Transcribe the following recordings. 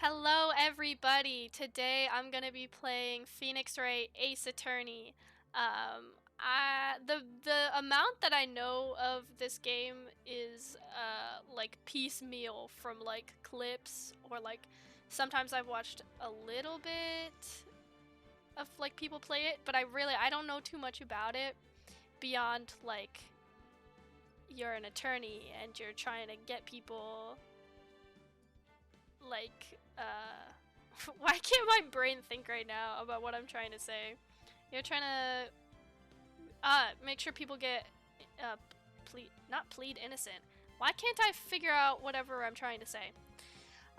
Hello everybody! Today I'm gonna be playing Phoenix Wright Ace Attorney. The amount that I know of this game is like piecemeal from like clips or like sometimes I've watched a little bit of like people play it, but I don't know too much about it beyond like you're an attorney and you're trying to get people like why can't my brain think right now about what I'm trying to say? You're trying to make sure people get not plead innocent. Why can't I figure out whatever I'm trying to say?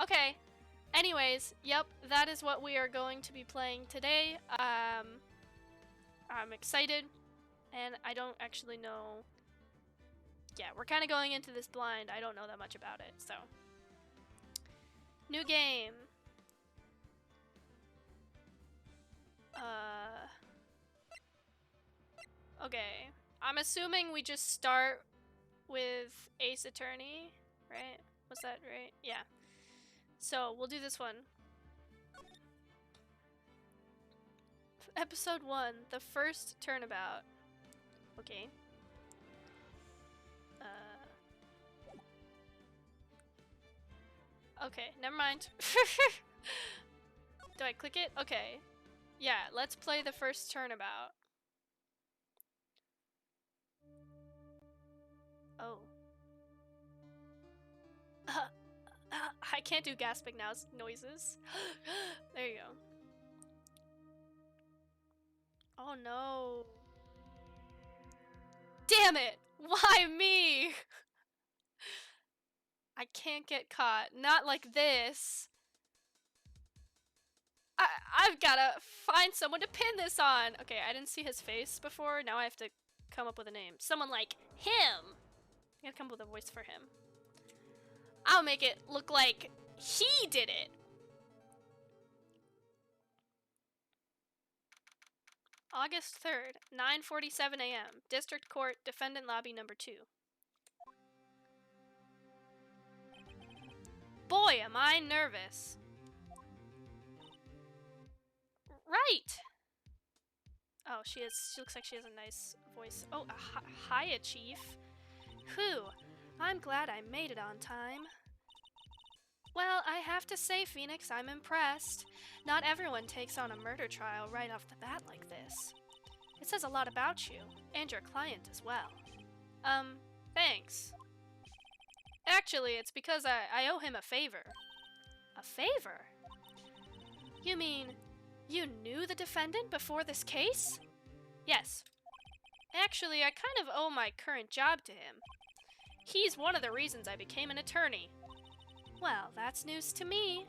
Okay. Anyways, yep, that is what we are going to be playing today. I'm excited and I don't actually know. Yeah, we're kind of going into this blind. I don't know that much about it, so new game. Okay. I'm assuming we just start with Ace Attorney, right? Was that right? Yeah. So, we'll do this one. Episode 1, the first turnabout. Okay. Okay, never mind. Do I click it? Okay. Yeah, let's play the first turnabout. Oh. I can't do gasping now noises. There you go. Oh no. Damn it! Why me? I can't get caught. Not like this. I've gotta find someone to pin this on. Okay, I didn't see his face before. Now I have to come up with a name. Someone like him. I gotta come up with a voice for him. I'll make it look like he did it. August 3rd, 9:47 a.m. District Court, Defendant Lobby number 2. Boy, am I nervous. Right. Oh, she looks like she has a nice voice. Oh, hiya, Chief. Whew. I'm glad I made it on time. Well, I have to say, Phoenix, I'm impressed. Not everyone takes on a murder trial right off the bat like this. It says a lot about you, and your client as well. Thanks. Actually, it's because I owe him a favor. A favor? You mean, you knew the defendant before this case? Yes. Actually, I kind of owe my current job to him. He's one of the reasons I became an attorney. Well, that's news to me.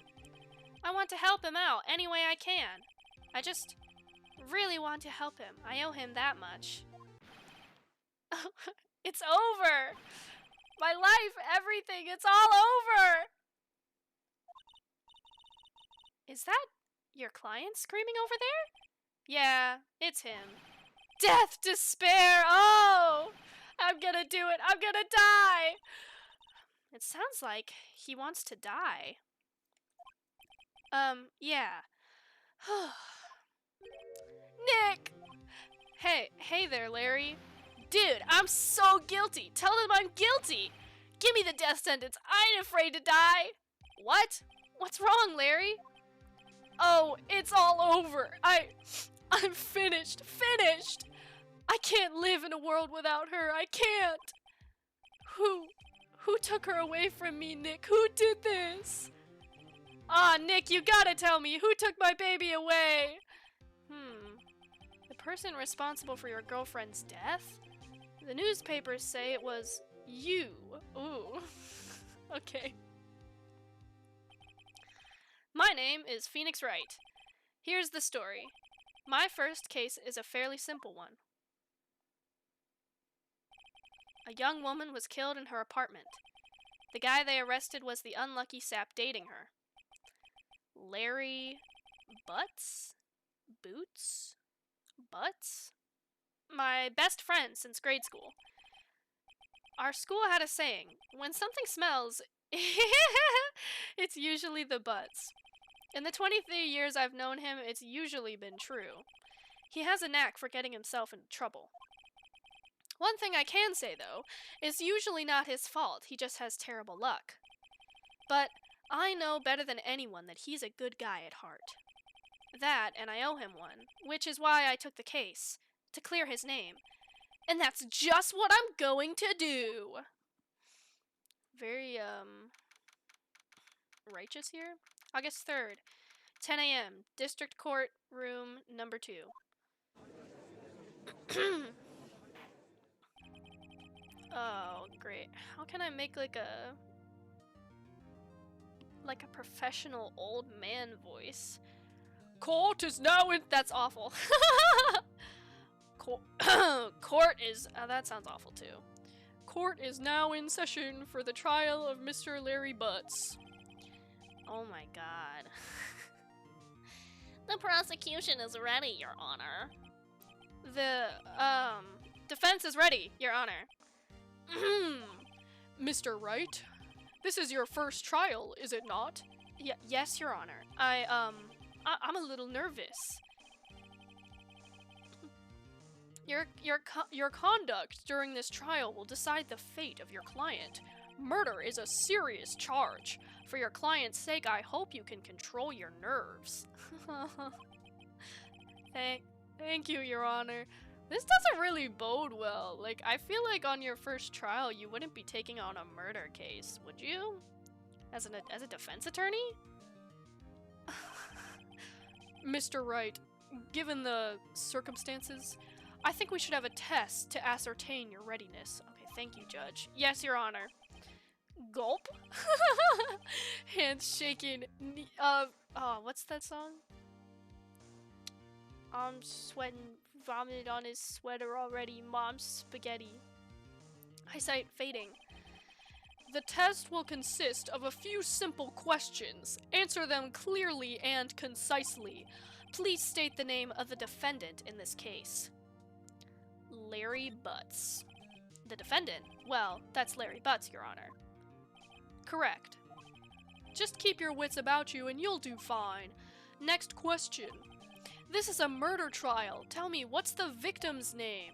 I want to help him out any way I can. I just really want to help him. I owe him that much. It's over! My life, everything, it's all over! Is that your client screaming over there? Yeah, it's him. Death, despair, oh! I'm gonna do it, I'm gonna die! It sounds like he wants to die. Yeah. Nick! Hey there, Larry. Dude, I'm so guilty! Tell them I'm guilty! Give me the death sentence, I ain't afraid to die! What? What's wrong, Larry? Oh, it's all over! I'm finished! Finished! I can't live in a world without her, I can't! Who took her away from me, Nick? Who did this? Ah, Nick, you gotta tell me, who took my baby away? The person responsible for your girlfriend's death? The newspapers say it was you. Ooh. Okay. My name is Phoenix Wright. Here's the story. My first case is a fairly simple one. A young woman was killed in her apartment. The guy they arrested was the unlucky sap dating her. Larry Butts? Boots? Butts? My best friend since grade school. Our school had a saying, when something smells, it's usually the butts. In the 23 years I've known him, it's usually been true. He has a knack for getting himself into trouble. One thing I can say, though, is usually not his fault. He just has terrible luck. But I know better than anyone that he's a good guy at heart. That, and I owe him one, which is why I took the case, to clear his name. And that's just what I'm going to do! Very, righteous here? August 3rd, 10 a.m., District Court, room number 2. Oh, great. How can I make like a professional old man voice? Court is now in— That's awful. Court is— that sounds awful too. Court is now in session for the trial of Mr. Larry Butts. Oh my god. The prosecution is ready, Your Honor. The, defense is ready, Your Honor. Mr. Wright, this is your first trial, is it not? Yes, Your Honor. I'm a little nervous. Your conduct during this trial will decide the fate of your client. Murder is a serious charge. For your client's sake, I hope you can control your nerves. Thank you, Your Honor. This doesn't really bode well. Like, I feel like on your first trial, you wouldn't be taking on a murder case, would you? As a defense attorney? Mr. Wright, given the circumstances, I think we should have a test to ascertain your readiness. Okay, thank you, Judge. Yes, Your Honor. Gulp? Hands shaking. What's that song? I'm sweating, vomited on his sweater already, mom's spaghetti. Eyesight fading. The test will consist of a few simple questions. Answer them clearly and concisely. Please state the name of the defendant in this case. Larry Butts. The defendant? Well, that's Larry Butts, Your Honor. Correct. Just keep your wits about you and you'll do fine. Next question. This is a murder trial. Tell me, what's the victim's name?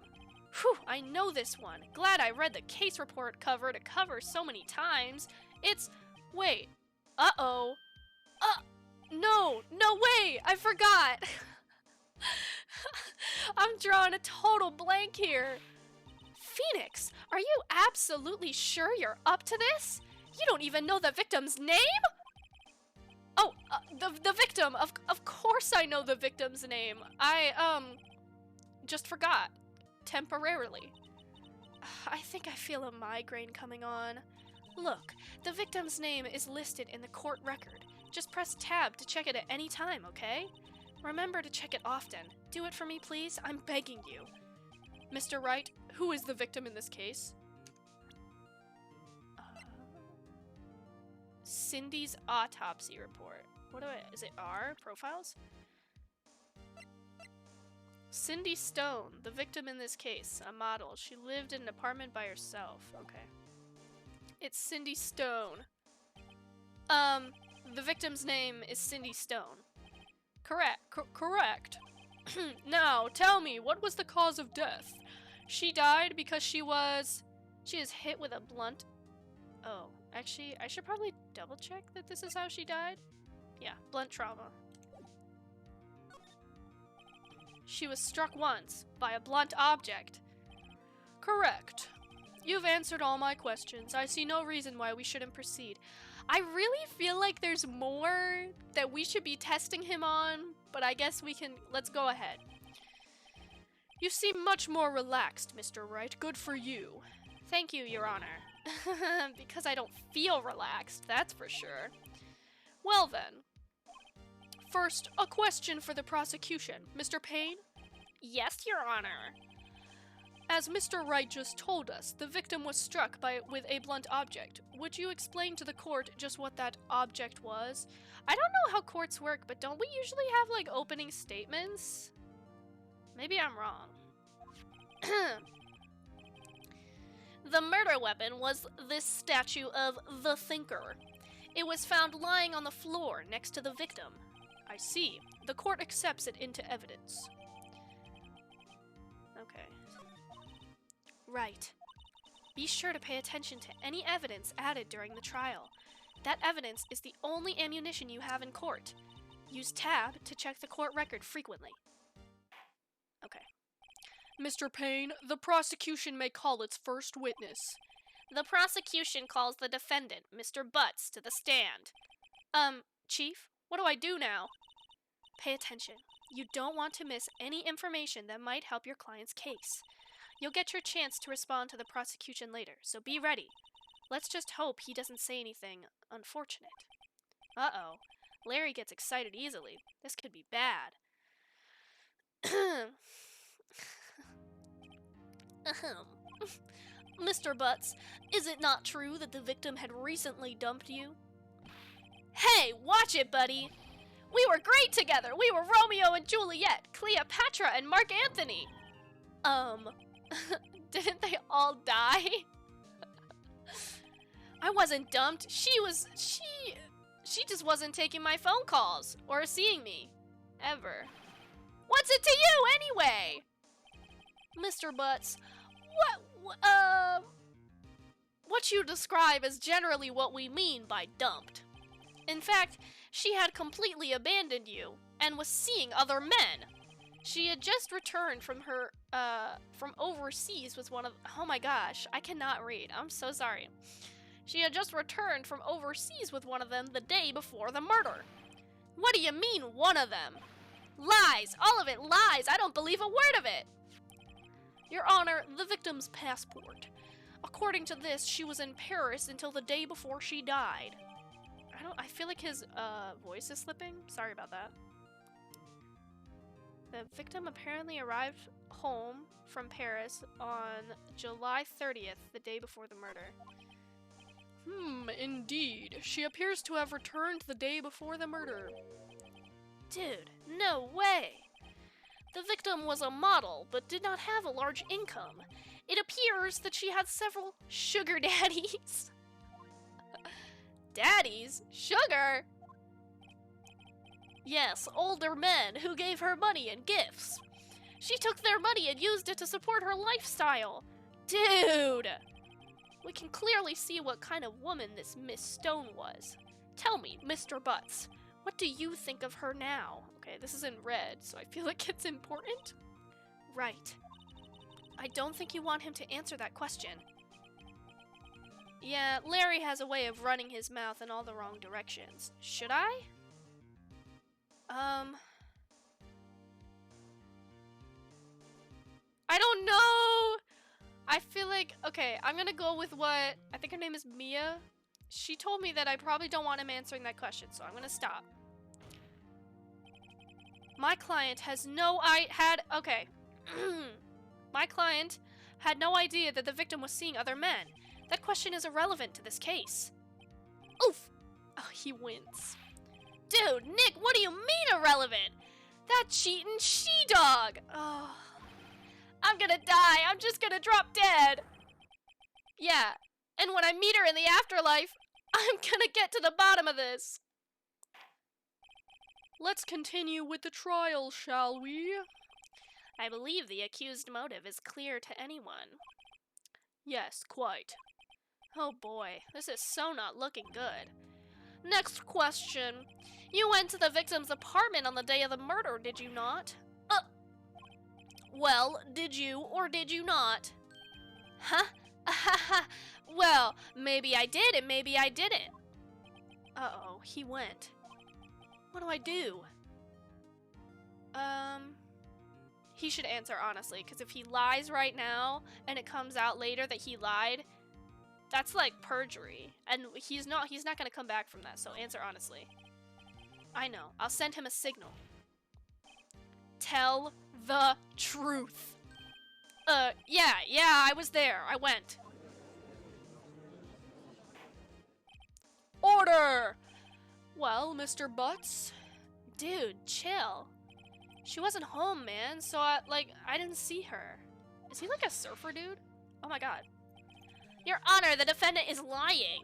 Whew, I know this one. Glad I read the case report cover to cover so many times. It's— wait. Uh-oh. No way! I forgot! I'm drawing a total blank here. Phoenix, are you absolutely sure you're up to this? You don't even know the victim's name? Oh, the victim. Of course I know the victim's name. I, just forgot. Temporarily. I think I feel a migraine coming on. Look, the victim's name is listed in the court record. Just press tab to check it at any time, okay? Remember to check it often. Do it for me, please. I'm begging you. Mr. Wright, who is the victim in this case? Cindy's autopsy report. Is it R? Profiles? Cindy Stone, the victim in this case, a model. She lived in an apartment by herself. Okay. It's Cindy Stone. The victim's name is Cindy Stone. Correct. Now, tell me, what was the cause of death? She died because she is hit with a blunt— Oh, actually, I should probably double check that this is how she died. Yeah, blunt trauma. She was struck once by a blunt object. Correct. You've answered all my questions. I see no reason why we shouldn't proceed. I really feel like there's more that we should be testing him on, but I guess we can— let's go ahead. You seem much more relaxed, Mr. Wright. Good for you. Thank you, Your Honor. Because I don't feel relaxed, that's for sure. Well then. First, a question for the prosecution. Mr. Payne? Yes, Your Honor. As Mr. Wright just told us, the victim was struck with a blunt object. Would you explain to the court just what that object was? I don't know how courts work, but don't we usually have, like, opening statements? Maybe I'm wrong. The murder weapon was this statue of the Thinker. It was found lying on the floor next to the victim. I see. The court accepts it into evidence. Okay. Right. Be sure to pay attention to any evidence added during the trial. That evidence is the only ammunition you have in court. Use tab to check the court record frequently. Okay. Mr. Payne, the prosecution may call its first witness. The prosecution calls the defendant, Mr. Butts, to the stand. Chief, what do I do now? Pay attention. You don't want to miss any information that might help your client's case. You'll get your chance to respond to the prosecution later, so be ready. Let's just hope he doesn't say anything unfortunate. Uh-oh. Larry gets excited easily. This could be bad. Mr. Butts, is it not true that the victim had recently dumped you? Hey, watch it, buddy! We were great together! We were Romeo and Juliet, Cleopatra and Mark Antony! Didn't they all die? I wasn't dumped. She just wasn't taking my phone calls or seeing me. Ever. What's it to you anyway? Mr. Butts, what you describe is generally what we mean by dumped. In fact, she had completely abandoned you and was seeing other men. She had just returned from overseas with one of, oh my gosh, I cannot read, I'm so sorry. She had just returned from overseas with one of them the day before the murder. What do you mean, one of them? Lies, all of it lies, I don't believe a word of it. Your Honor, the victim's passport. According to this, she was in Paris until the day before she died. I feel like his voice is slipping. Sorry about that. The victim apparently arrived home from Paris on July 30th, the day before the murder. Indeed. She appears to have returned the day before the murder. Dude, no way! The victim was a model, but did not have a large income. It appears that she had several sugar daddies. Daddies? Sugar? Yes, older men who gave her money and gifts. She took their money and used it to support her lifestyle. Dude! We can clearly see what kind of woman this Miss Stone was. Tell me, Mr. Butts, what do you think of her now? Okay, this is in red, so I feel like it's important. Right. I don't think you want him to answer that question. Yeah, Larry has a way of running his mouth in all the wrong directions. Should I? I don't know! I feel like, okay, I'm gonna go with what, I think her name is Mia. She told me that I probably don't want him answering that question, so I'm gonna stop. My client has okay. My client had no idea that the victim was seeing other men. That question is irrelevant to this case. Oof! Oh, he wins. Dude, Nick, what do you mean irrelevant? That cheating she-dog! Oh. I'm gonna die. I'm just gonna drop dead. Yeah, and when I meet her in the afterlife, I'm gonna get to the bottom of this. Let's continue with the trial, shall we? I believe the accused motive is clear to anyone. Yes, quite. Oh boy, this is so not looking good. Next question. You went to the victim's apartment on the day of the murder, did you not? Well, did you or did you not? Huh? Well, maybe I did and maybe I didn't. Uh-oh, he went. What do I do? He should answer honestly, because if he lies right now and it comes out later that he lied, that's like perjury. And he's not gonna come back from that, so answer honestly. I know. I'll send him a signal. Tell the truth. Yeah, I was there. I went. Order! Well, Mr. Butts? Dude, chill. She wasn't home, man, so I didn't see her. Is he like a surfer dude? Oh my god. Your Honor, the defendant is lying.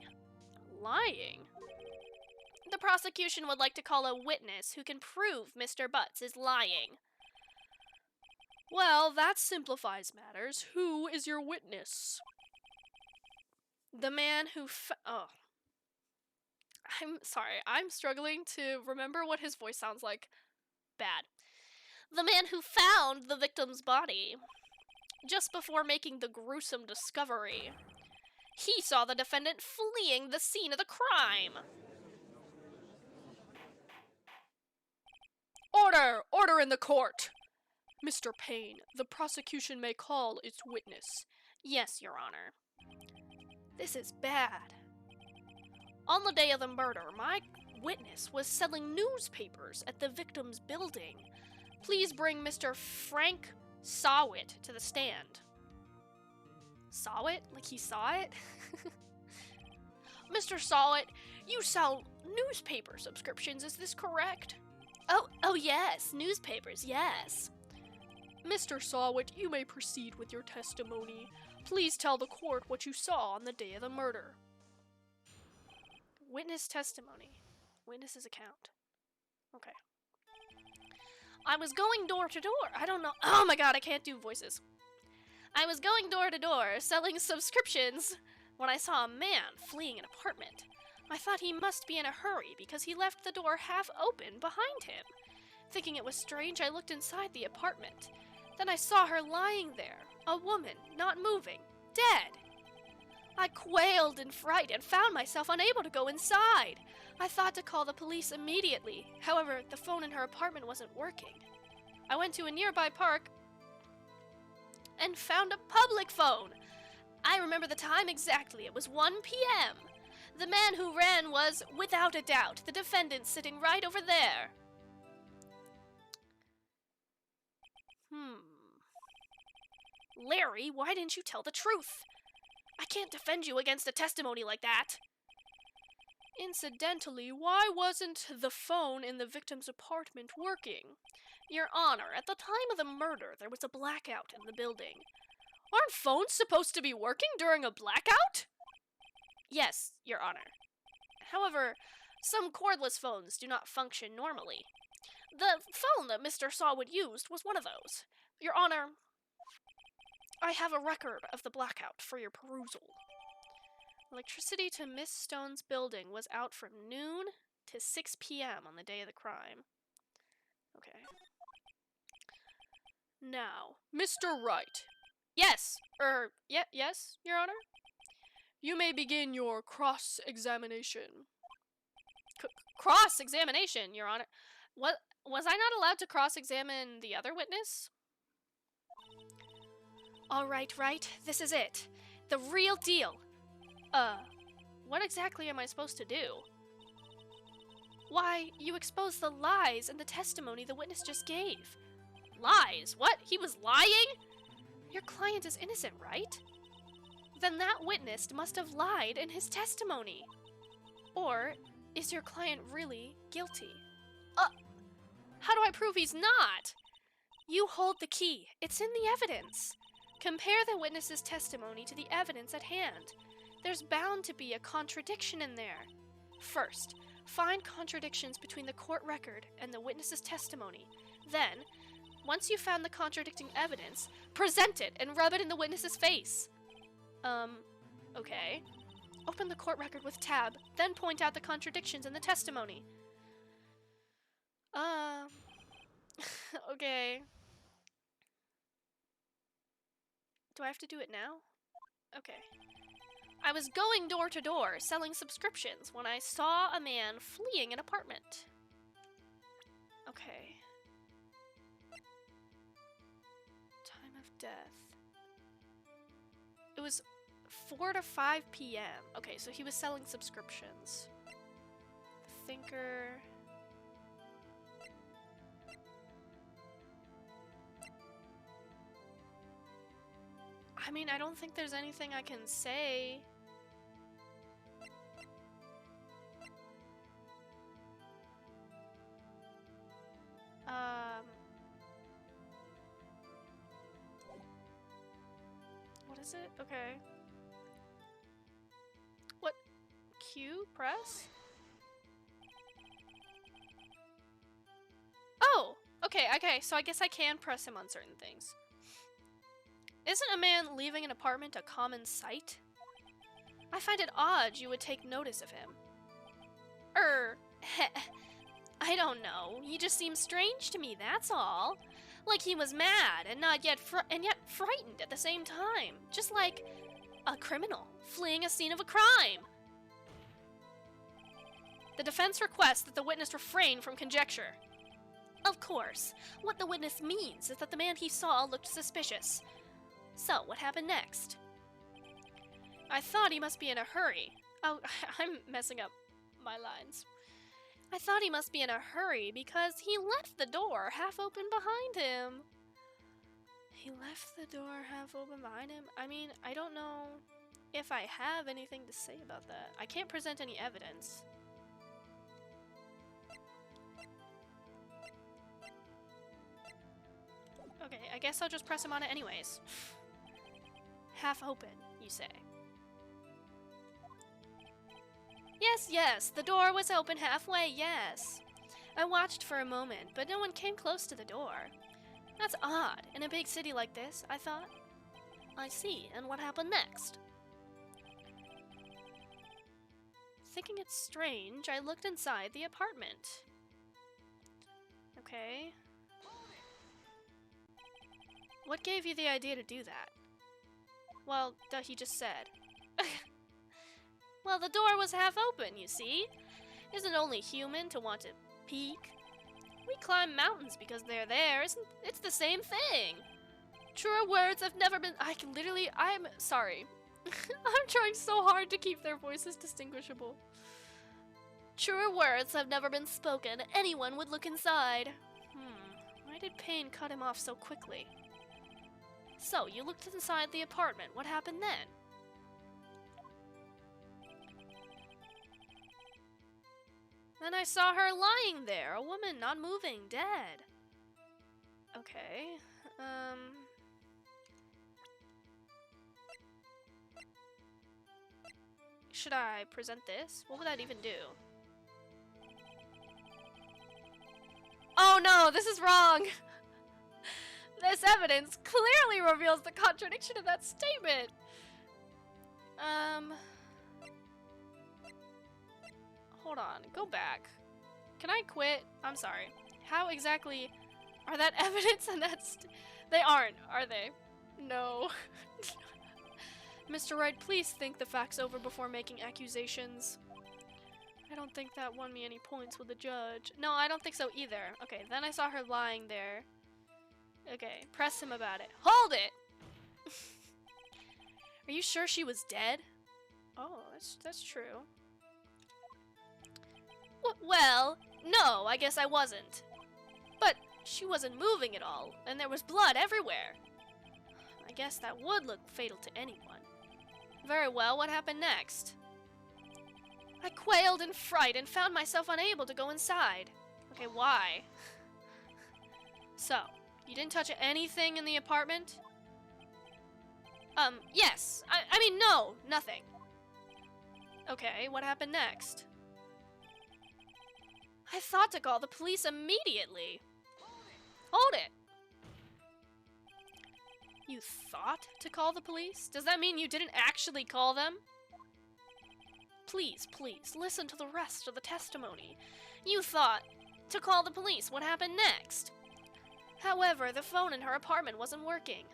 Lying? The prosecution would like to call a witness who can prove Mr. Butts is lying. Well, that simplifies matters. Who is your witness? The man who oh. I'm sorry, I'm struggling to remember what his voice sounds like. Bad. The man who found the victim's body just before making the gruesome discovery. He saw the defendant fleeing the scene of the crime. Order! Order in the court! Mr. Payne, the prosecution may call its witness. Yes, Your Honor. This is bad. On the day of the murder, my witness was selling newspapers at the victim's building. Please bring Mr. Frank Sawit to the stand. Saw it? Like he saw it? Mr. Sawit, you sell newspaper subscriptions, is this correct? Oh yes, newspapers, yes. Mr. Sawit, you may proceed with your testimony. Please tell the court what you saw on the day of the murder. Witness testimony. Witness's account. Okay. I was going door to door. I don't know. Oh my god, I can't do voices. I was going door to door selling subscriptions when I saw a man fleeing an apartment. I thought he must be in a hurry because he left the door half open behind him. Thinking it was strange, I looked inside the apartment. Then I saw her lying there, a woman, not moving, dead. I quailed in fright and found myself unable to go inside. I thought to call the police immediately. However, the phone in her apartment wasn't working. I went to a nearby park and found a public phone. I remember the time exactly. It was 1 p.m. The man who ran was, without a doubt, the defendant sitting right over there. Larry, why didn't you tell the truth? I can't defend you against a testimony like that. Incidentally, why wasn't the phone in the victim's apartment working? Your Honor, at the time of the murder, there was a blackout in the building. Aren't phones supposed to be working during a blackout? Yes, Your Honor. However, some cordless phones do not function normally. The phone that Mr. Sawwood used was one of those. Your Honor, I have a record of the blackout for your perusal. Electricity to Miss Stone's building was out from noon to 6 p.m. on the day of the crime. Okay. Now, Mr. Wright. Yes, yes, Your Honor? You may begin your cross-examination. Cross-examination, Your Honor? What, was I not allowed to cross-examine the other witness? All right, Wright, this is it. The real deal. What exactly am I supposed to do? Why, you exposed the lies in the testimony the witness just gave. Lies? What? He was lying? Your client is innocent, right? Then that witness must have lied in his testimony. Or is your client really guilty? How do I prove he's not? You hold the key. It's in the evidence. Compare the witness's testimony to the evidence at hand. There's bound to be a contradiction in there. First, find contradictions between the court record and the witness's testimony. Then, once you've found the contradicting evidence, present it and rub it in the witness's face. Okay. Open the court record with tab, then point out the contradictions in the testimony. Okay. Do I have to do it now? Okay. I was going door to door selling subscriptions when I saw a man fleeing an apartment. Okay. Time of death. It was 4 to 5 p.m. Okay, so he was selling subscriptions. The Thinker. I mean, I don't think there's anything I can say. What is it? Okay. What? Q? Press? Okay, so I guess I can press him on certain things. Isn't a man leaving an apartment a common sight? I find it odd you would take notice of him. I don't know. He just seems strange to me, that's all. Like he was mad and yet frightened at the same time. Just like a criminal fleeing a scene of a crime. The defense requests that the witness refrain from conjecture. Of course, what the witness means is that the man he saw looked suspicious. So, what happened next? I thought he must be in a hurry. Oh, I'm messing up my lines. I thought he must be in a hurry because he left the door half open behind him. He left the door half open behind him? I mean, I don't know if I have anything to say about that. I can't present any evidence. Okay, I guess I'll just press him on it anyways. Half open, you say. Yes, the door was open halfway, yes. I watched for a moment, but no one came close to the door. That's odd, in a big city like this, I thought. I see, and what happened next? Thinking it strange, I looked inside the apartment. Okay. What gave you the idea to do that? Well, duh, he just said. Well, the door was half open, you see. Isn't only human to want to peek. We climb mountains because they're there. It's the same thing. Truer words have never been... I'm sorry. I'm trying so hard to keep their voices distinguishable. Truer words have never been spoken. Anyone would look inside. Why did pain cut him off so quickly? So, you looked inside the apartment. What happened then? Then I saw her lying there, a woman not moving, dead. Okay, should I present this? What would that even do? Oh no, this is wrong! This evidence clearly reveals the contradiction of that statement! Hold on, go back. Can I quit? I'm sorry. How exactly are that evidence and they aren't, are they? No. Mr. Wright, please think the facts over before making accusations. I don't think that won me any points with the judge. No, I don't think so either. Okay, then I saw her lying there. Okay, press him about it. Hold it! Are you sure she was dead? Oh, that's true. Well, no, I guess I wasn't. But she wasn't moving at all, and there was blood everywhere. I guess that would look fatal to anyone. Very well, what happened next? I quailed in fright and found myself unable to go inside. Okay, why? So, you didn't touch anything in the apartment? Yes. I mean, no, nothing. Okay, what happened next? I thought to call the police immediately. Hold it. You thought to call the police? Does that mean you didn't actually call them? Please, listen to the rest of the testimony. You thought to call the police. What happened next? However, the phone in her apartment wasn't working.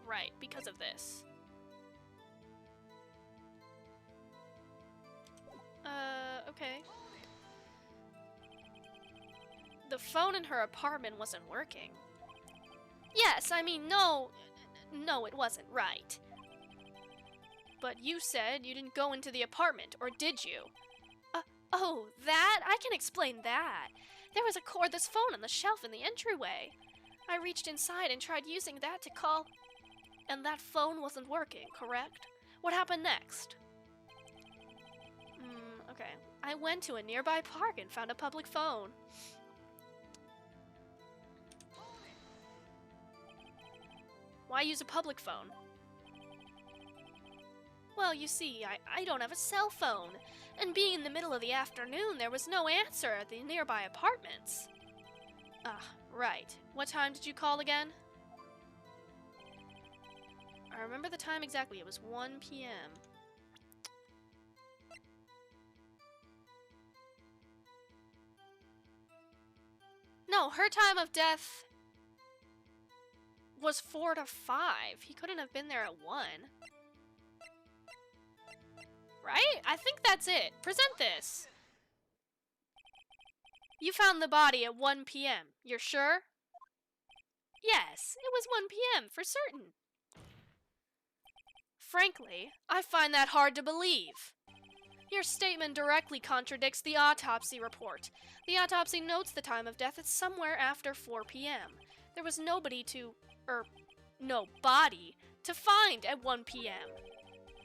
Right, because of this. Okay. The phone in her apartment wasn't working. Yes, I mean, no, it wasn't, right. But you said you didn't go into the apartment, or did you? Oh, that? I can explain that. There was a cordless phone on the shelf in the entryway. I reached inside and tried using that to call, and that phone wasn't working, correct? What happened next? Okay. I went to a nearby park and found a public phone. Why use a public phone? Well, you see, I don't have a cell phone, and being in the middle of the afternoon, there was no answer at the nearby apartments. Ah, right. What time did you call again? I remember the time exactly. It was 1 p.m. No, her time of death was 4 to 5. He couldn't have been there at 1. Right? I think that's it. Present this. You found the body at 1 p.m. You're sure? Yes, it was 1 p.m. for certain. Frankly, I find that hard to believe. Your statement directly contradicts the autopsy report. The autopsy notes the time of death as somewhere after 4 p.m. There was no body to find at 1 p.m.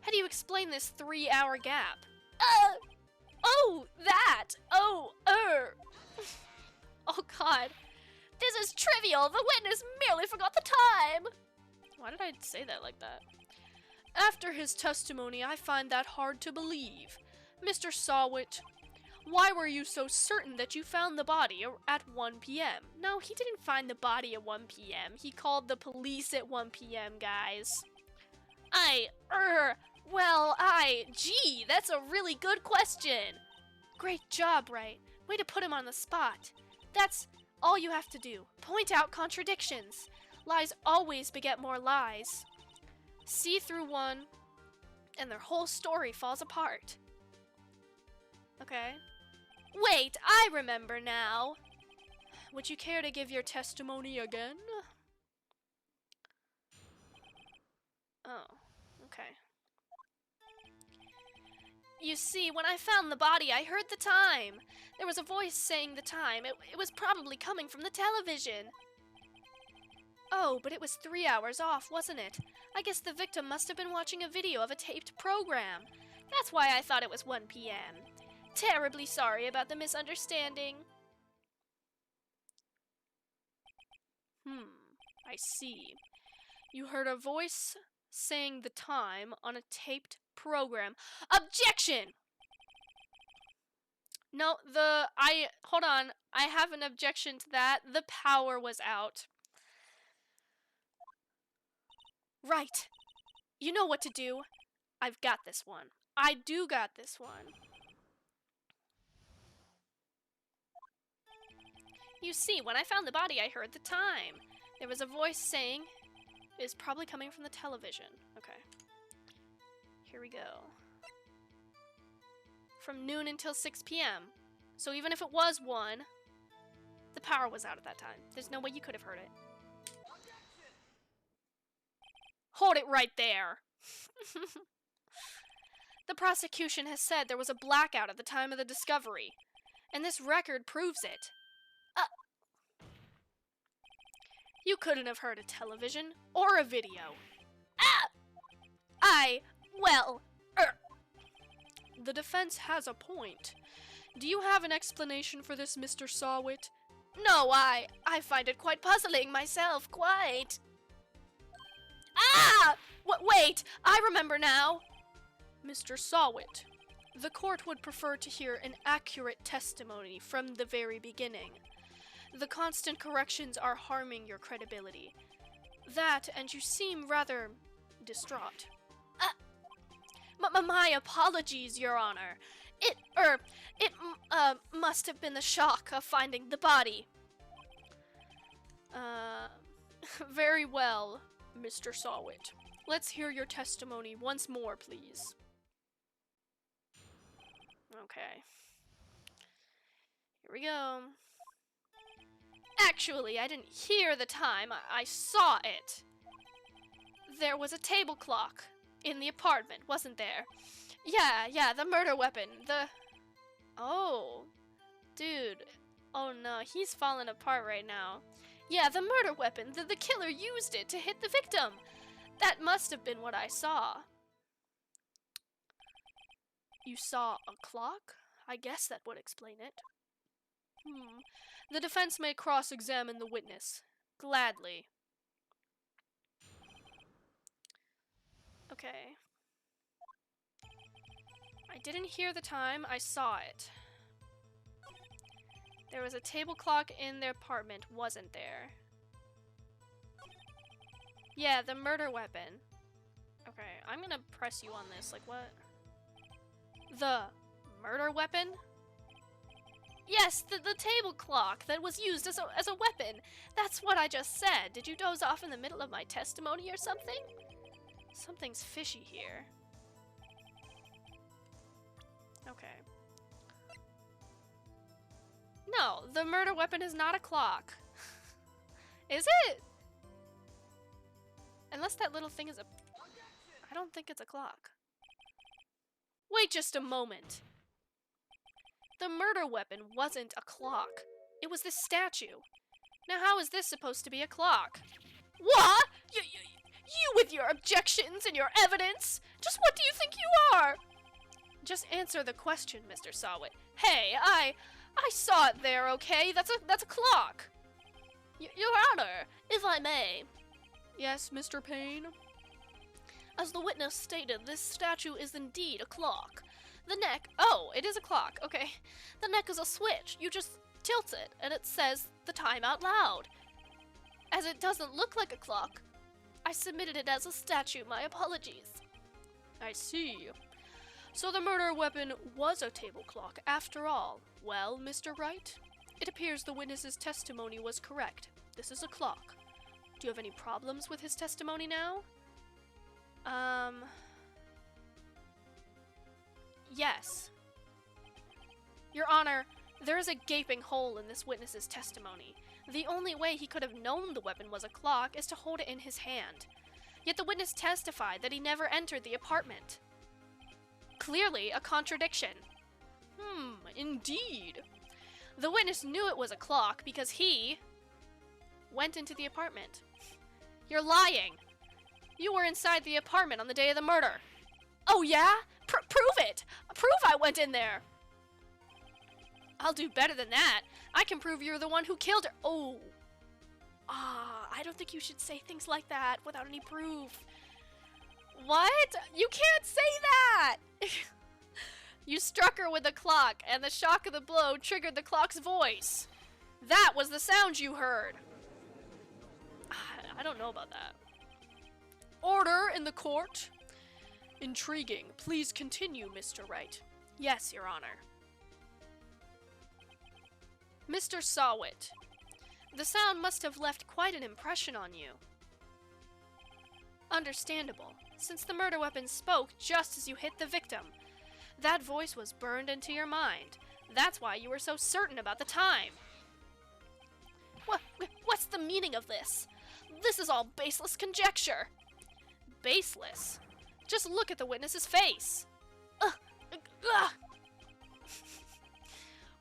How do you explain this 3-hour gap? Oh, that! Oh, Oh god. This is trivial! The witness merely forgot the time! Why did I say that like that? After his testimony, I find that hard to believe. Mr. Sawit, why were you so certain that you found the body at 1 p.m.? No, he didn't find the body at 1 p.m. He called the police at 1 p.m., guys. Gee, that's a really good question. Great job, Wright. Way to put him on the spot. That's all you have to do. Point out contradictions. Lies always beget more lies. See through one, and their whole story falls apart. Okay. Wait, I remember now. Would you care to give your testimony again? Oh, okay. You see, when I found the body, I heard the time. There was a voice saying the time. It was probably coming from the television. Oh, but it was 3 hours off, wasn't it? I guess the victim must have been watching a video of a taped program. That's why I thought it was 1 p.m. Terribly sorry about the misunderstanding. I see. You heard a voice saying the time on a taped program. Objection! No, hold on. I have an objection to that. The power was out. Right. You know what to do. I've got this one. I do got this one. You see, when I found the body, I heard the time. There was a voice saying, it's probably coming from the television. Okay. Here we go. From noon until 6 p.m. So even if it was 1, the power was out at that time. There's no way you could have heard it. Hold it right there. The prosecution has said there was a blackout at the time of the discovery, and this record proves it. You couldn't have heard a television or a video. The defense has a point. Do you have an explanation for this, Mr. Sawit? No, I find it quite puzzling myself, quite. Wait, I remember now. Mr. Sawit, the court would prefer to hear an accurate testimony from the very beginning. The constant corrections are harming your credibility. That, and you seem rather distraught. My apologies, Your Honor. It must have been the shock of finding the body. Very well, Mr. Sawit. Let's hear your testimony once more, please. Okay. Here we go. Actually, I didn't hear the time. I saw it. There was a table clock in the apartment, wasn't there? Yeah, the murder weapon. Oh. Dude. Oh no, he's falling apart right now. Yeah, the murder weapon. The killer used it to hit the victim. That must have been what I saw. You saw a clock? I guess that would explain it. The defense may cross-examine the witness. Gladly. Okay. didn't hear the time, I saw it. There was a table clock in the apartment, wasn't there? Yeah, the murder weapon. Okay, I'm gonna press you on this. Like, what? The murder weapon? Yes, the table clock that was used as a weapon. That's what I just said. Did you doze off in the middle of my testimony or something? Something's fishy here. Okay. No, the murder weapon is not a clock. Is it? Unless that little thing is a... I don't think it's a clock. Wait just a moment. The murder weapon wasn't a clock. It was this statue. Now how is this supposed to be a clock? What? You with your objections and your evidence? Just what do you think you are? Just answer the question, Mr. Sawit. Hey, I saw it there, okay? That's a clock. Your Honor, if I may. Yes, Mr. Payne? As the witness stated, this statue is indeed a clock. The neck... Oh, it is a clock, okay. The neck is a switch. You just tilt it, and it says the time out loud. As it doesn't look like a clock, I submitted it as a statue. My apologies. I see. So the murder weapon was a table clock after all. Well, Mr. Wright, it appears the witness's testimony was correct. This is a clock. Do you have any problems with his testimony now? Yes. Your Honor, there is a gaping hole in this witness's testimony. The only way he could have known the weapon was a clock is to hold it in his hand. Yet the witness testified that he never entered the apartment. Clearly a contradiction. Indeed. The witness knew it was a clock because he went into the apartment. You're lying. You were inside the apartment on the day of the murder. Oh yeah? Prove it! Prove I went in there! I'll do better than that. I can prove you're the one who killed her. Oh. I don't think you should say things like that without any proof. What? You can't say that! You struck her with a clock, and the shock of the blow triggered the clock's voice. That was the sound you heard. I don't know about that. Order in the court. Intriguing. Please continue, Mr. Wright. Yes, Your Honor. Mr. Sawit, the sound must have left quite an impression on you. Understandable, since the murder weapon spoke just as you hit the victim. That voice was burned into your mind. That's why you were so certain about the time. What's the meaning of this? This is all baseless conjecture. Baseless? Just look at the witness's face.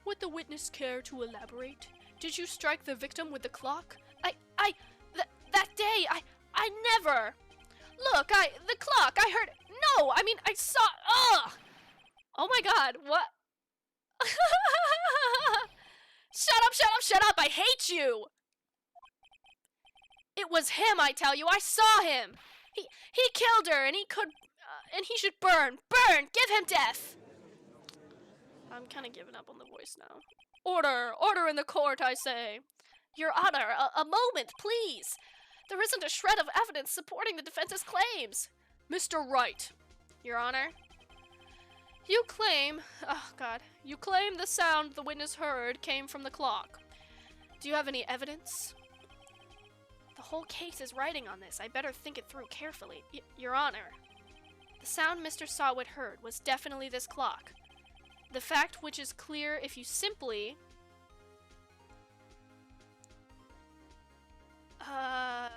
Would the witness care to elaborate? Did you strike the victim with the clock? That day, I never. Look, the clock, I heard, no, I mean, I saw, Oh my god, what? Shut up, I hate you! It was him, I tell you, I saw him! He killed her, and he should burn! Burn! Give him death! I'm kind of giving up on the voice now. Order in the court, I say. Your Honor, a moment, please. There isn't a shred of evidence supporting the defense's claims. Mr. Wright. Your Honor. You claim the sound the witness heard came from the clock. Do you have any evidence? The whole case is riding on this. I better think it through carefully. Your Honor. The sound Mr. Sawit heard was definitely this clock. The fact which is clear if you simply... I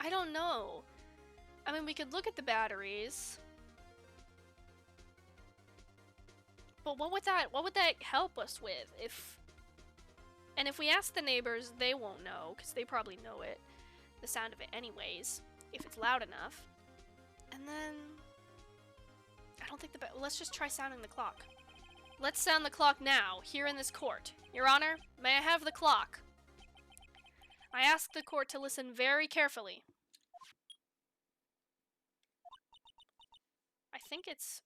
don't know. I mean, we could look at the batteries. But what would that help us with? If we ask the neighbors, they won't know, because they probably know it. The sound of it anyways, if it's loud enough. And then... I don't think let's just try sounding the clock. Let's sound the clock now, here in this court. Your Honor, may I have the clock? I ask the court to listen very carefully. think it's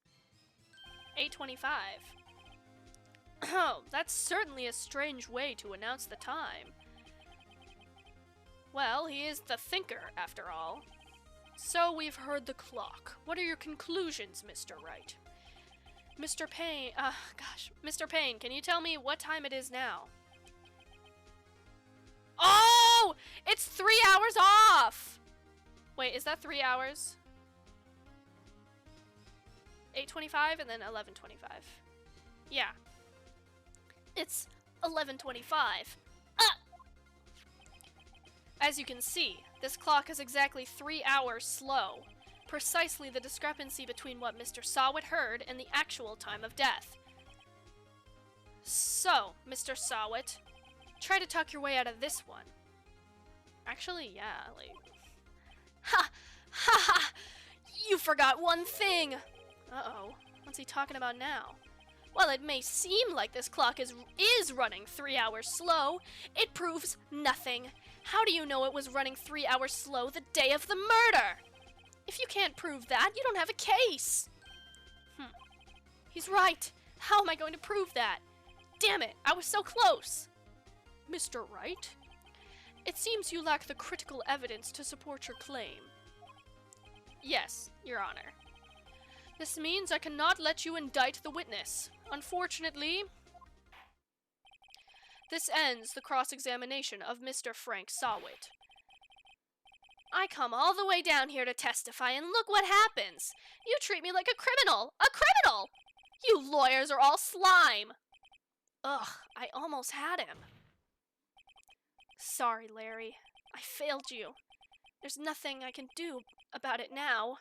8:25. Oh, that's certainly a strange way to announce the time. Well, he is the thinker, after all. So we've heard the clock. What are your conclusions, Mr. Wright? Mr. Payne, Mr. Payne, can you tell me what time it is now? Oh! It's 3 hours off! Wait, is that 3 hours? 8:25 and then 11:25. Yeah. It's 11:25. Ah! As you can see, this clock is exactly 3 hours slow. Precisely the discrepancy between what Mr. Sawit heard and the actual time of death. So, Mr. Sawit, try to talk your way out of this one. Actually, yeah, like... Ha! Ha ha! You forgot one thing! Uh-oh. What's he talking about now? While it may seem like this clock is running 3 hours slow, it proves nothing. How do you know it was running 3 hours slow the day of the murder? If you can't prove that, you don't have a case. He's right. How am I going to prove that? Damn it, I was so close. Mr. Wright? It seems you lack the critical evidence to support your claim. Yes, Your Honor. This means I cannot let you indict the witness. Unfortunately, this ends the cross-examination of Mr. Frank Sawit. I come all the way down here to testify, and look what happens. You treat me like a criminal! A criminal! You lawyers are all slime! Ugh, I almost had him. Sorry, Larry. I failed you. There's nothing I can do about it now.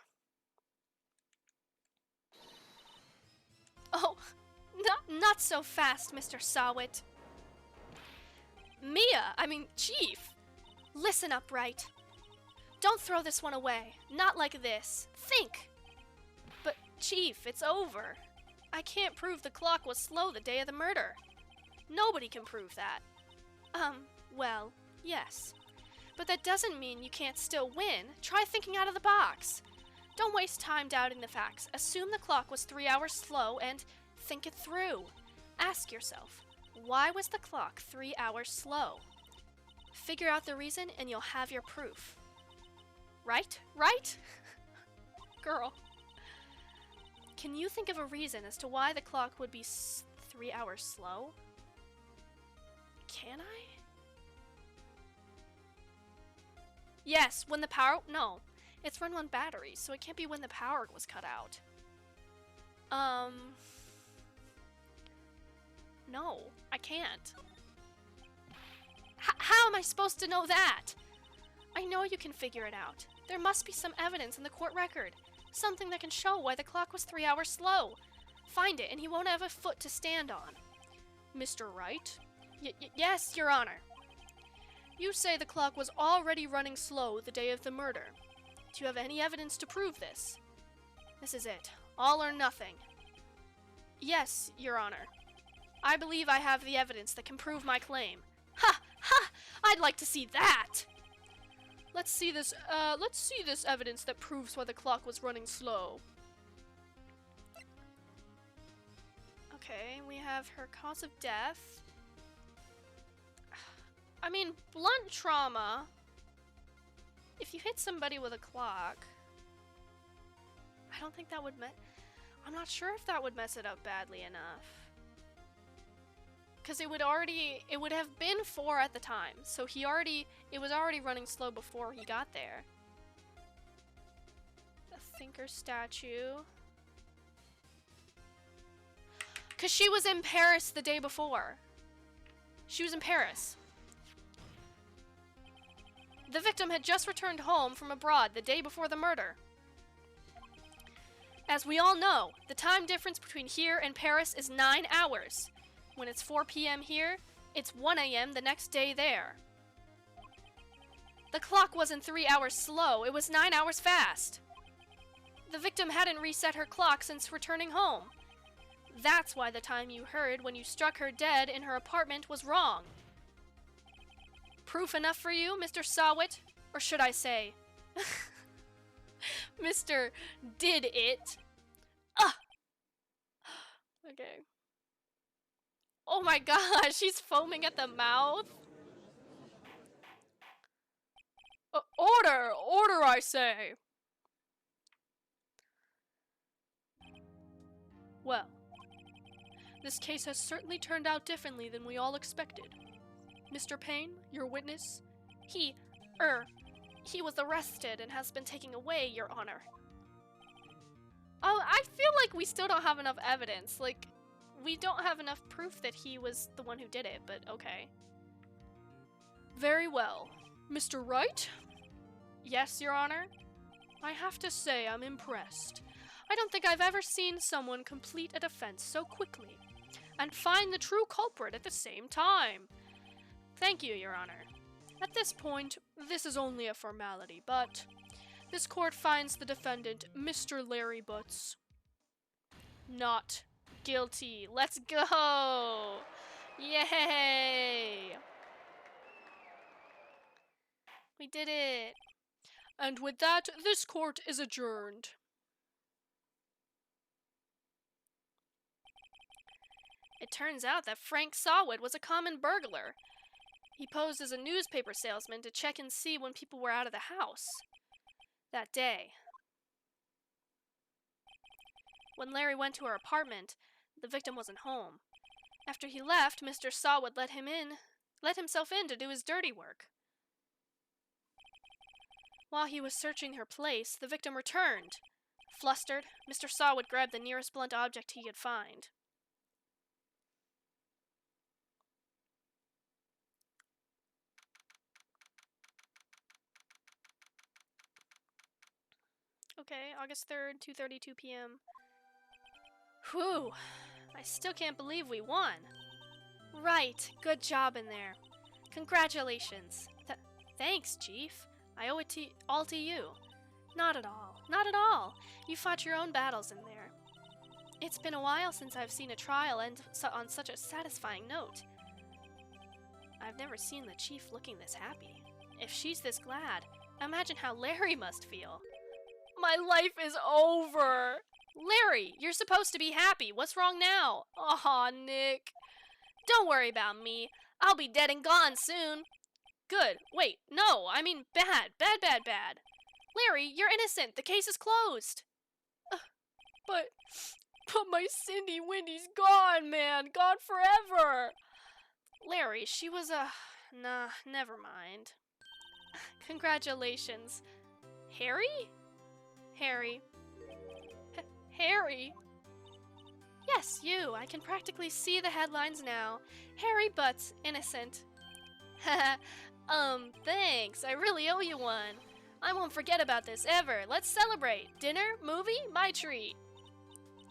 Oh, not so fast, Mr. Sawit. Chief. Listen up, Wright. Don't throw this one away. Not like this. Think. But, Chief, it's over. I can't prove the clock was slow the day of the murder. Nobody can prove that. Well, yes. But that doesn't mean you can't still win. Try thinking out of the box. Don't waste time doubting the facts. Assume the clock was 3 hours slow and think it through. Ask yourself, why was the clock 3 hours slow? Figure out the reason and you'll have your proof. Right? Right? Girl. Can you think of a reason as to why the clock would be 3 hours slow? Can I? Yes, when the power... No. It's run on batteries, so it can't be when the power was cut out. No, I can't. How am I supposed to know that? I know you can figure it out. There must be some evidence in the court record. Something that can show why the clock was 3 hours slow. Find it, and he won't have a foot to stand on. Mr. Wright? Yes, Your Honor. You say the clock was already running slow the day of the murder. Do you have any evidence to prove this? This is it. All or nothing. Yes, Your Honor. I believe I have the evidence that can prove my claim. Ha! Ha! I'd like to see that! Let's see this evidence that proves why the clock was running slow. Okay, we have her cause of death. I mean, blunt trauma. If you hit somebody with a clock, I don't think that would I'm not sure if that would mess it up badly enough. Because it would have been 4 at the time, so it was already running slow before he got there. The Thinker statue. Because she was in Paris the day before. She was in Paris. The victim had just returned home from abroad the day before the murder. As we all know, the time difference between here and Paris is 9 hours. When it's 4 p.m. here, it's 1 a.m. the next day there. The clock wasn't 3 hours slow, it was 9 hours fast. The victim hadn't reset her clock since returning home. That's why the time you heard when you struck her dead in her apartment was wrong. Proof enough for you, Mr. Sawit? Or should I say, Mr. Did It? Ugh! Okay. Oh my gosh, she's foaming at the mouth. Order! Order, I say! Well, this case has certainly turned out differently than we all expected. Mr. Payne, your witness? He was arrested and has been taken away, Your Honor. Oh, I feel like we still don't have enough evidence. Like, we don't have enough proof that he was the one who did it, but okay. Very well. Mr. Wright? Yes, Your Honor? I have to say I'm impressed. I don't think I've ever seen someone complete a defense so quickly and find the true culprit at the same time. Thank you, Your Honor. At this point, this is only a formality, but this court finds the defendant, Mr. Larry Butts, not guilty. Let's go! Yay! We did it! And with that, this court is adjourned. It turns out that Frank Sawwood was a common burglar. He posed as a newspaper salesman to check and see when people were out of the house. That day, when Larry went to her apartment, the victim wasn't home. After he left, Mr. Sawwood let himself in to do his dirty work. While he was searching her place, the victim returned. Flustered, Mr. Sawwood grabbed the nearest blunt object he could find. Okay, August 3rd, 2:32 p.m. Whew, I still can't believe we won. Right, good job in there. Congratulations. Thanks, Chief. I owe it all to you. Not at all. Not at all. You fought your own battles in there. It's been a while since I've seen a trial end on such a satisfying note. I've never seen the Chief looking this happy. If she's this glad, imagine how Larry must feel. My life is over! Larry, you're supposed to be happy. What's wrong now? Aw, Nick. Don't worry about me. I'll be dead and gone soon. Good. Wait, no, I mean bad. Bad, bad, bad. Larry, you're innocent. The case is closed. But my Cindy Windy's gone, man. Gone forever. Larry, she was nah, never mind. Congratulations. Harry? Harry. Harry? Yes, you. I can practically see the headlines now. Harry Butts, innocent. Thanks. I really owe you one. I won't forget about this ever. Let's celebrate. Dinner? Movie? My treat.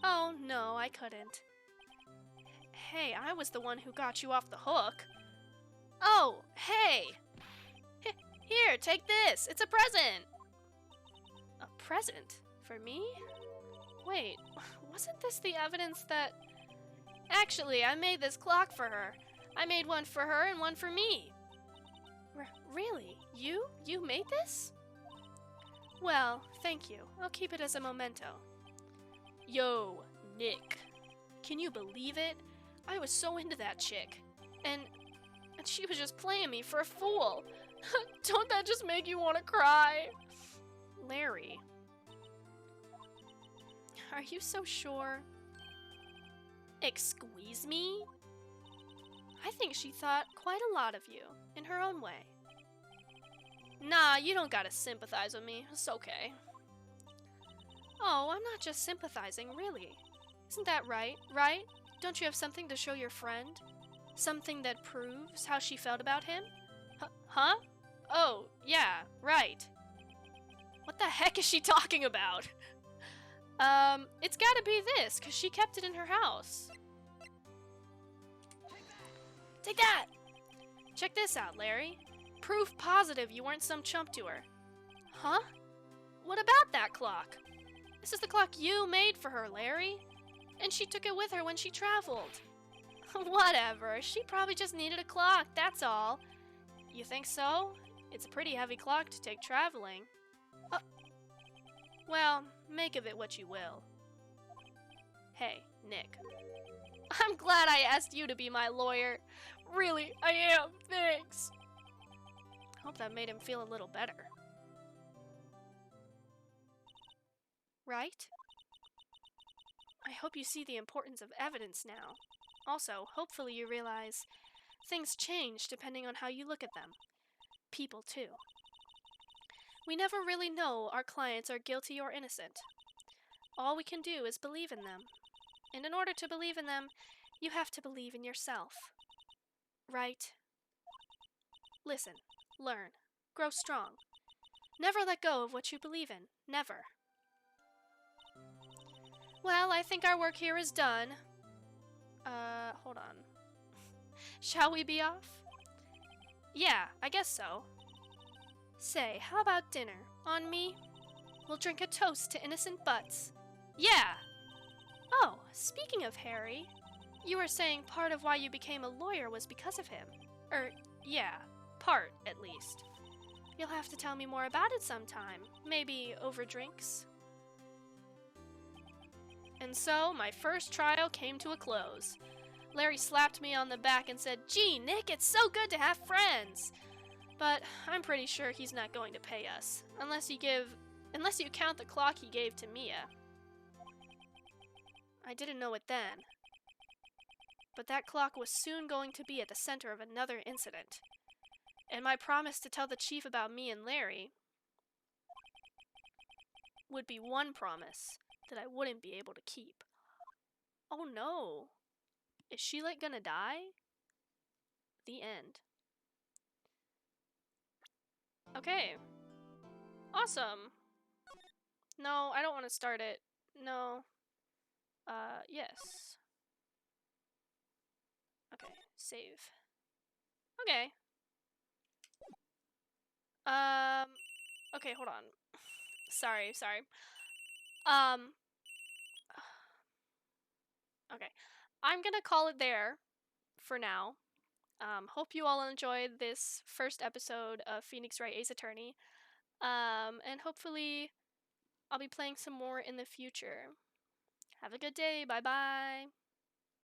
Oh, no, I couldn't. Hey, I was the one who got you off the hook. Oh, hey. Here, take this. It's a present. A present? For me? Wait, wasn't this the evidence that... Actually, I made this clock for her. I made one for her and one for me. Really? You? You made this? Well, thank you. I'll keep it as a memento. Yo, Nick. Can you believe it? I was so into that chick. And she was just playing me for a fool. Don't that just make you want to cry? Larry. Are you so sure? Excuse me? I think she thought quite a lot of you, in her own way. Nah, you don't gotta sympathize with me. It's okay. Oh, I'm not just sympathizing, really. Isn't that right? Right? Don't you have something to show your friend? Something that proves how she felt about him? Huh? Oh, yeah, right. What the heck is she talking about? It's gotta be this, because she kept it in her house. Take that! Check this out, Larry. Proof positive you weren't some chump to her. Huh? What about that clock? This is the clock you made for her, Larry. And she took it with her when she traveled. Whatever, she probably just needed a clock, that's all. You think so? It's a pretty heavy clock to take traveling. Well, make of it what you will. Hey, Nick. I'm glad I asked you to be my lawyer. Really, I am. Thanks. Hope that made him feel a little better. Right? I hope you see the importance of evidence now. Also, hopefully you realize things change depending on how you look at them. People, too. We never really know our clients are guilty or innocent. All we can do is believe in them. And in order to believe in them, you have to believe in yourself. Right? Listen, learn, grow strong. Never let go of what you believe in. Never. Well, I think our work here is done. Hold on. Shall we be off? Yeah, I guess so. Say, how about dinner? On me? We'll drink a toast to innocent butts. Yeah! Oh, speaking of Harry, you were saying part of why you became a lawyer was because of him. Yeah, part, at least. You'll have to tell me more about it sometime. Maybe over drinks. And so, my first trial came to a close. Larry slapped me on the back and said, "Gee, Nick, it's so good to have friends." But I'm pretty sure he's not going to pay us, unless you count the clock he gave to Mia. I didn't know it then, but that clock was soon going to be at the center of another incident. And my promise to tell the chief about me and Larry would be one promise that I wouldn't be able to keep. Oh no. Is she gonna die? The end. Okay. Awesome. No, I don't want to start it. No. Yes. Okay, save. Okay. Okay, hold on. Sorry. Okay. I'm gonna call it there for now. Hope you all enjoyed this first episode of Phoenix Wright Ace Attorney. And hopefully I'll be playing some more in the future. Have a good day. Bye-bye.